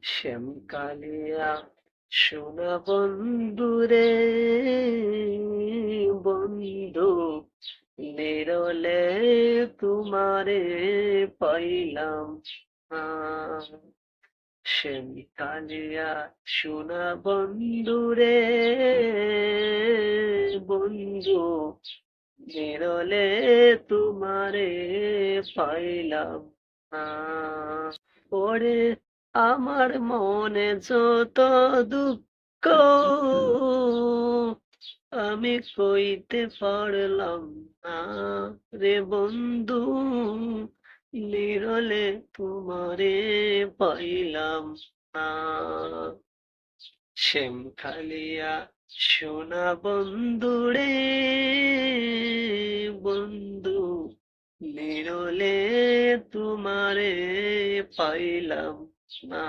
শ্যামকালিয়া সোনা বন্ধুরে, বন্ধু নিরলে তোমারে পাইলাম না। শ্যামকালিয়া সোনা বন্ধুরে, বন্ধু নিরলে তোমারে পাইলাম না। ওরে আমার মনে যত দুঃখ আমি কইতে পারলাম না রে বন্ধু, নিরলে তোমারে পাইলাম না। শ্যামখালিয়া সোনা বন্ধুরে, বন্ধু নিরলে তোমারে পাইলাম না।